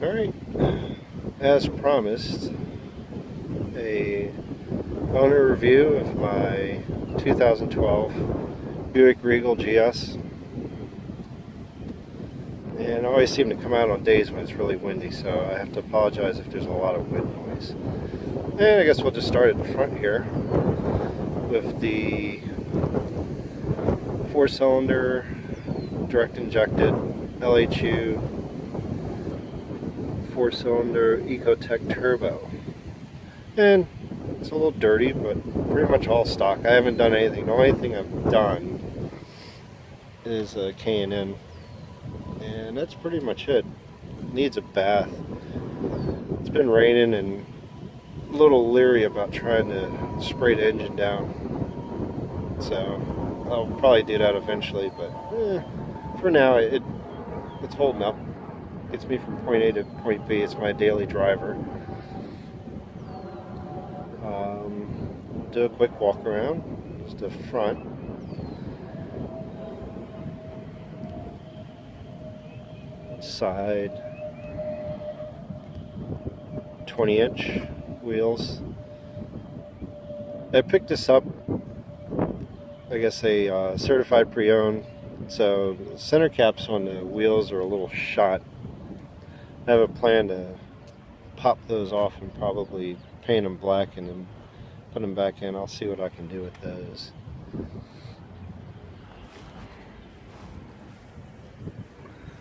Alright, as promised, a owner review of my 2012 Buick Regal GS. And I always seem to come out on days when it's really windy, so I have to apologize if there's a lot of wind noise. And I guess we'll just start at the front here with the 4-cylinder direct injected LHU 4-cylinder Ecotec Turbo. And it's a little dirty, but pretty much all stock. I haven't done anything. The only thing I've done is a K&N, and that's pretty much it. It needs a bath. It's been raining and a little leery about trying to spray the engine down. So I'll probably do that eventually, but for now it's holding up. Gets me from point A to point B. It's my daily driver. Do a quick walk around. Just the front. Side. 20-inch wheels. I picked this up, I guess, a certified pre-owned. So the center caps on the wheels are a little shot. I have a plan to pop those off and probably paint them black and then put them back in. I'll see what I can do with those.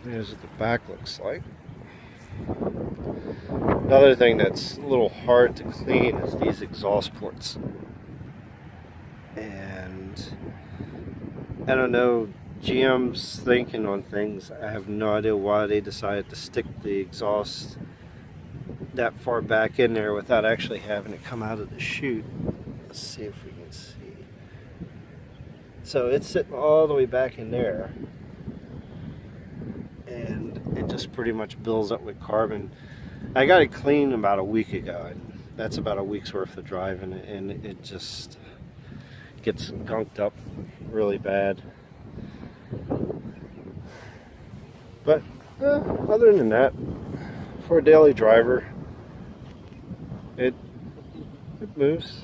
Here's what the back looks like. Another thing that's a little hard to clean is these exhaust ports. And I don't know, GM's thinking on things. I have no idea why they decided to stick the exhaust that far back in there without actually having it come out of the chute. Let's see if we can see. So it's sitting all the way back in there, and it just pretty much builds up with carbon. I got it cleaned about a week ago, and that's about a week's worth of driving, and it just gets gunked up really bad. But other than that, for a daily driver, it moves.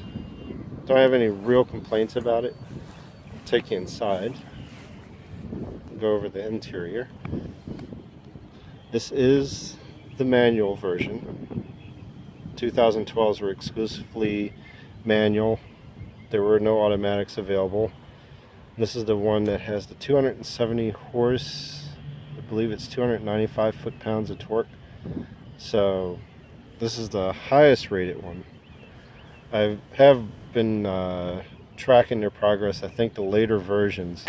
Don't have any real complaints about it. I'll take you inside, go over the interior. This is the manual version. 2012s were exclusively manual. There were no automatics available. This is the one that has the 270 horse, I believe it's 295 foot-pounds of torque. So this is the highest rated one. I have been tracking their progress. I think the later versions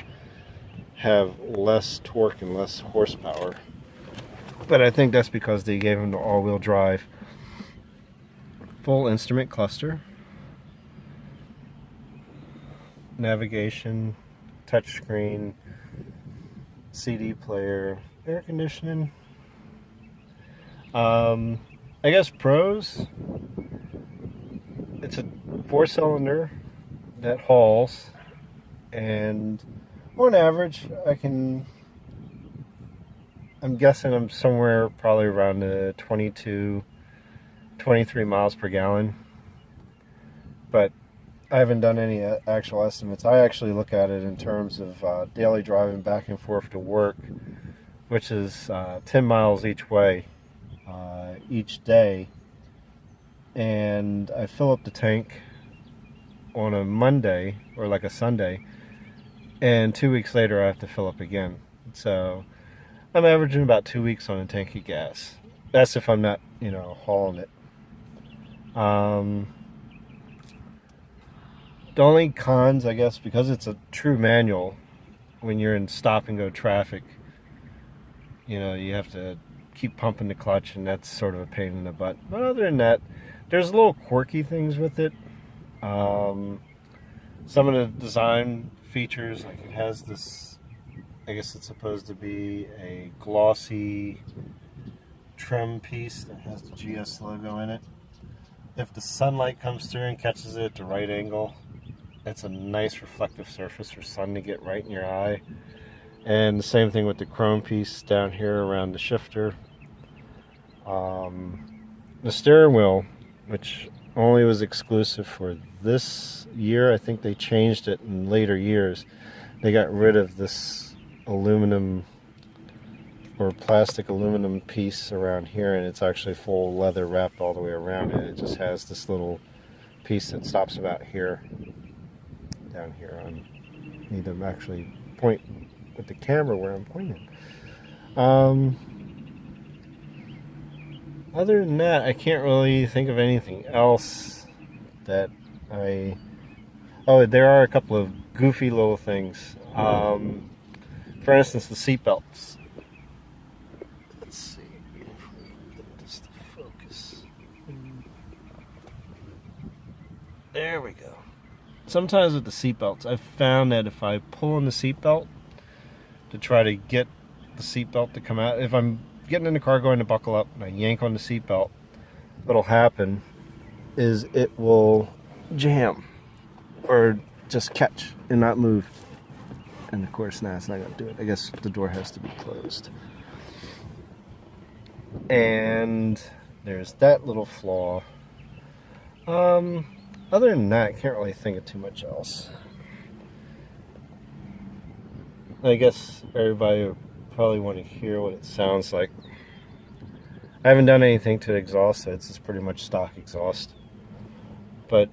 have less torque and less horsepower, but I think that's because they gave them the all-wheel drive. Full instrument cluster, navigation, touchscreen, CD player, air conditioning. I guess pros, it's a 4-cylinder that hauls, and on average I'm guessing I'm somewhere probably around the 22, 23 miles per gallon, but I haven't done any actual estimates. I actually look at it in terms of daily driving back and forth to work, which is 10 miles each way each day. And I fill up the tank on a Monday or like a Sunday, and 2 weeks later I have to fill up again. So I'm averaging about 2 weeks on a tank of gas. That's if I'm not, hauling it. The only cons, I guess, because it's a true manual, when you're in stop and go traffic, you have to keep pumping the clutch, and that's sort of a pain in the butt. But other than that, there's little quirky things with it. Some of the design features, like it has this, I guess it's supposed to be a glossy trim piece that has the GS logo in it. If the sunlight comes through and catches it at the right angle, it's a nice reflective surface for sun to get right in your eye. And the same thing with the chrome piece down here around the shifter. The steering wheel, which only was exclusive for this year, I think they changed it in later years. They got rid of this aluminum or plastic aluminum piece around here, and it's actually full leather wrapped all the way around it. It just has this little piece that stops about here, down here. I need to actually point with the camera where I'm pointing. Other than that, I can't really think of anything else that oh, there are a couple of goofy little things. For instance, the seat belts. Let's see if we get this to focus. There we go. Sometimes with the seat belts, I've found that if I pull on the seat belt to try to get the seat belt to come out, if I'm getting in the car going to buckle up and I yank on the seat belt, what'll happen is it will jam or just catch and not move. And of course, now it's not going to do it. I guess the door has to be closed. And there's that little flaw. Other than that, I can't really think of too much else. I guess everybody would probably want to hear what it sounds like. I haven't done anything to the exhaust. It's just pretty much stock exhaust. But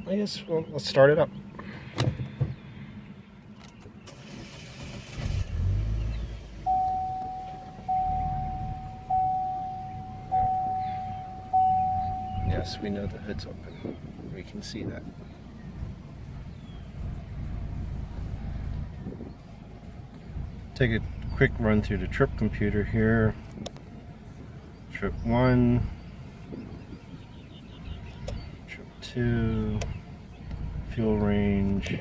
I guess let's start it up. Yes, we know the hood's open. We can see that. Take a quick run through the trip computer here. Trip 1, trip 2, fuel range.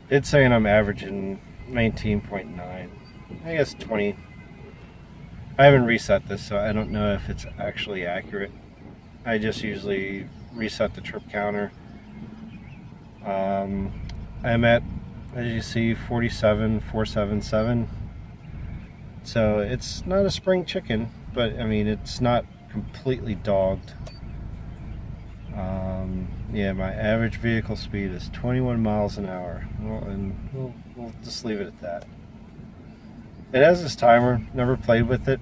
It's saying I'm averaging 19.9. I guess 20. I haven't reset this, so I don't know if it's actually accurate. I just usually reset the trip counter. I'm at, as you see, 47,477. So it's not a spring chicken, but I mean, it's not completely dogged. Yeah, my average vehicle speed is 21 miles an hour. Well, and we'll just leave it at that. It has this timer, never played with it.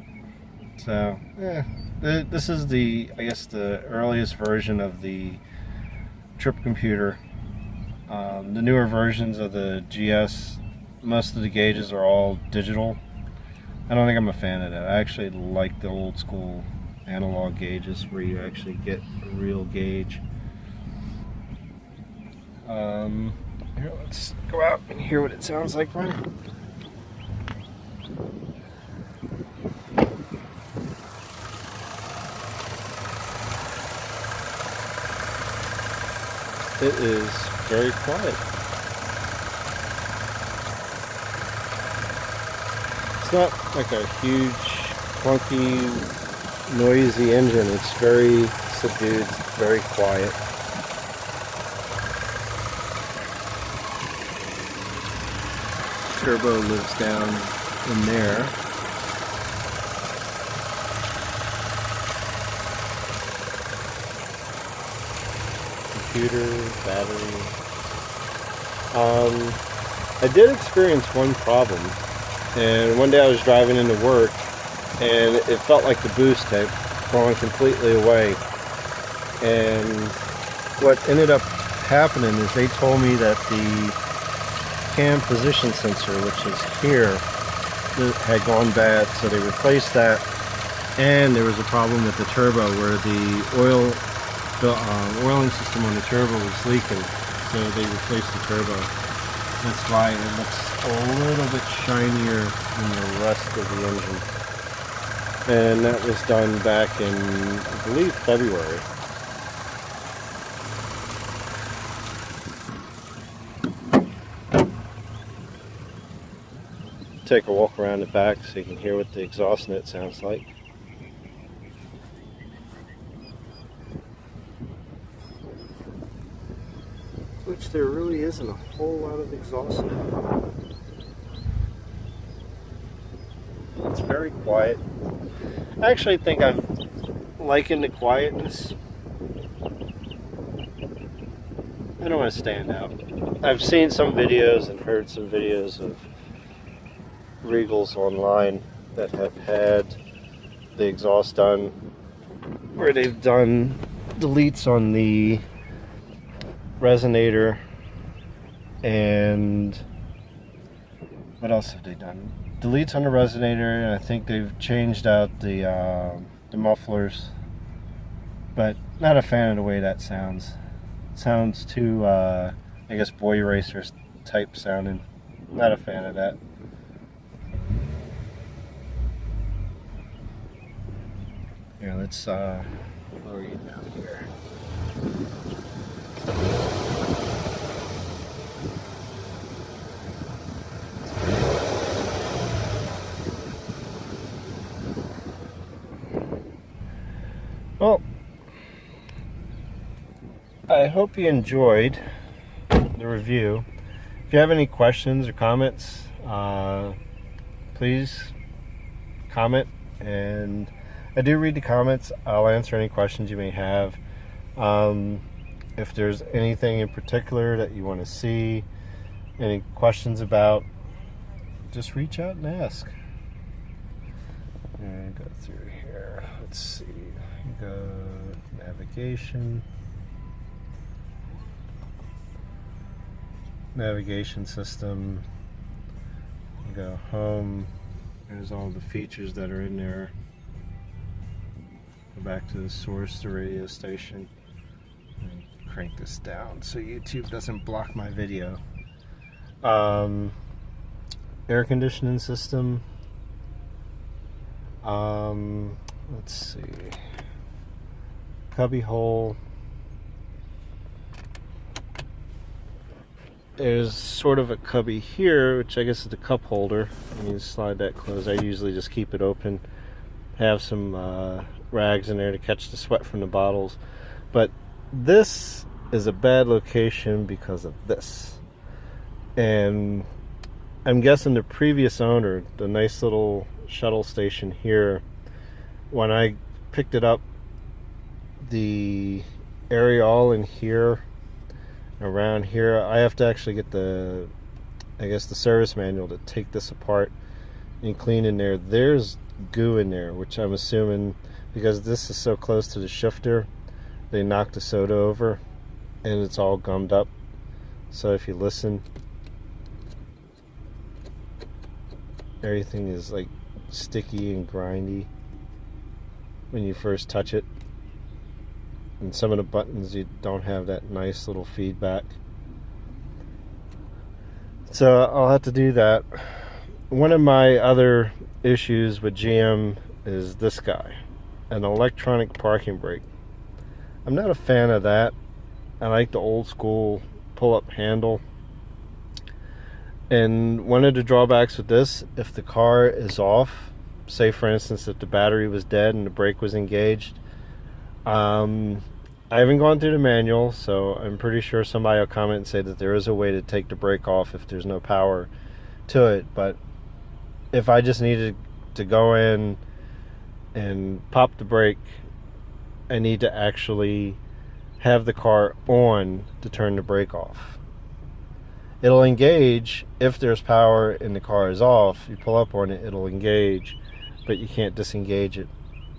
So, yeah. This is I guess the earliest version of the trip computer. The newer versions of the GS, most of the gauges are all digital. I don't think I'm a fan of that. I actually like the old school analog gauges where you actually get a real gauge. Here, let's go out and hear what it sounds like, Brian. It is very quiet. It's not like a huge, clunky, noisy engine. It's very subdued, very quiet. Turbo lives down in there. Computer, battery. I did experience one problem, and one day I was driving into work and it felt like the boost had gone completely away, and what ended up happening is they told me that the cam position sensor, which is here, had gone bad, so they replaced that, and there was a problem with the turbo where the oiling system on the turbo was leaking, so they replaced the turbo. That's why it looks a little bit shinier than the rest of the engine. And that was done back in, I believe, February. Take a walk around the back so you can hear what the exhaust net sounds like. Which there really isn't a whole lot of exhaust net. It's very quiet. I actually think I'm liking the quietness. I don't want to stand out. I've seen some videos and heard some videos of Regals online that have had the exhaust done, where they've done deletes on the resonator, and what else have they done? Deletes on the resonator, and I think they've changed out the mufflers, but not a fan of the way that sounds. It sounds too, I guess, boy racer type sounding. Not a fan of that. Yeah, let's lower you down here. Well, I hope you enjoyed the review. If you have any questions or comments, please comment, and I do read the comments. I'll answer any questions you may have. If there's anything in particular that you want to see, any questions about, just reach out and ask. And go through here. Let's see. Go navigation system. Go home. There's all the features that are in there. Go back to the source, the radio station, and crank this down so YouTube doesn't block my video. Air conditioning system. Let's see. Cubby hole. There's sort of a cubby here, which I guess is the cup holder. You can slide that closed. I usually just keep it open. Have some rags in there to catch the sweat from the bottles. But this is a bad location because of this. And I'm guessing the previous owner, the nice little shuttle station here, when I picked it up, the areole in here, around here, I have to actually get the, I guess, the service manual to take this apart and clean in there. There's goo in there, which I'm assuming, because this is so close to the shifter, they knocked the soda over and it's all gummed up. So if you listen, everything is like sticky and grindy when you first touch it, and some of the buttons, you don't have that nice little feedback. So I'll have to do that. One of my other issues with GM is this guy, an electronic parking brake. I'm not a fan of that. I like the old school pull-up handle. And one of the drawbacks with this, if the car is off, say for instance if the battery was dead and the brake was engaged, I haven't gone through the manual, so I'm pretty sure somebody will comment and say that there is a way to take the brake off if there's no power to it. But if I just needed to go in and pop the brake, I need to actually have the car on to turn the brake off. It'll engage if there's power and the car is off. You pull up on it, it'll engage, but you can't disengage it.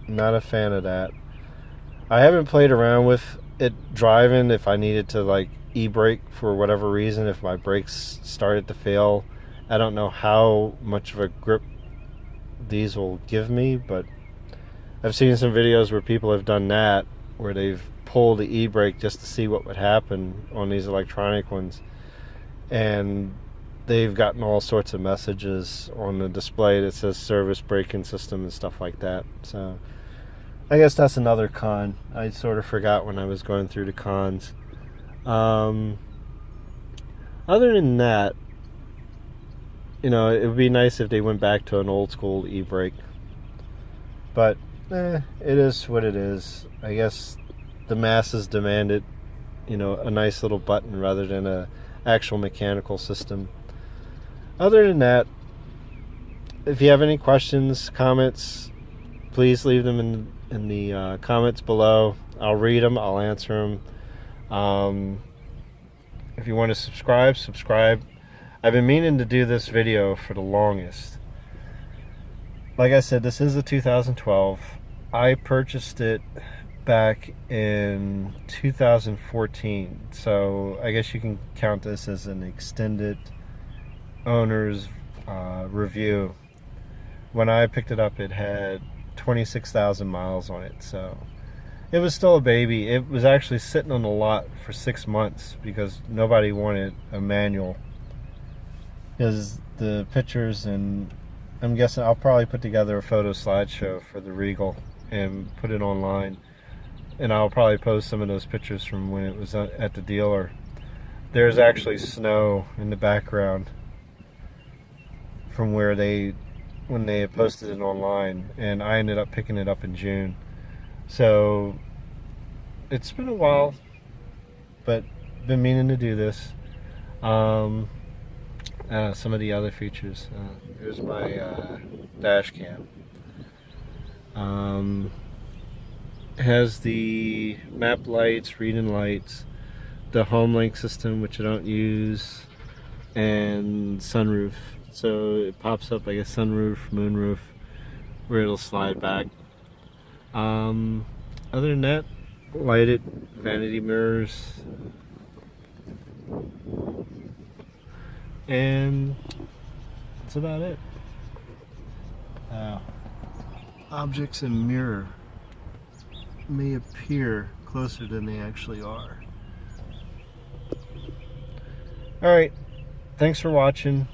I'm not a fan of that. I haven't played around with it driving if I needed to like e-brake for whatever reason, if my brakes started to fail. I don't know how much of a grip these will give me, but I've seen some videos where people have done that, where they've pulled the e-brake just to see what would happen on these electronic ones, and they've gotten all sorts of messages on the display that says service braking system and stuff like that. So I guess that's another con. I sort of forgot when I was going through the cons. Other than that, you know, it would be nice if they went back to an old school e-brake. But it is what it is. I guess the masses demanded, you know, a nice little button rather than a actual mechanical system. Other than that, if you have any questions, comments, please leave them in the comments below. I'll read them. I'll answer them. If you want to subscribe. I've been meaning to do this video for the longest. Like I said, this is a 2012. I purchased it back in 2014, so I guess you can count this as an extended owner's review. When I picked it up, it had 26,000 miles on it, so it was still a baby. It was actually sitting on the lot for 6 months because nobody wanted a manual, because the pictures, and I'm guessing I'll probably put together a photo slideshow for the Regal and put it online, and I'll probably post some of those pictures from when it was at the dealer. There's actually snow in the background from when they had posted it online, and I ended up picking it up in June. So it's been a while, but been meaning to do this. Some of the other features. Here's my dash cam. It has the map lights, reading lights, the home link system, which I don't use, and sunroof. So it pops up like a sunroof, moonroof, where it'll slide back. Other than that, lighted vanity mirrors, and that's about it. Objects in mirror may appear closer than they actually are. Alright, thanks for watching.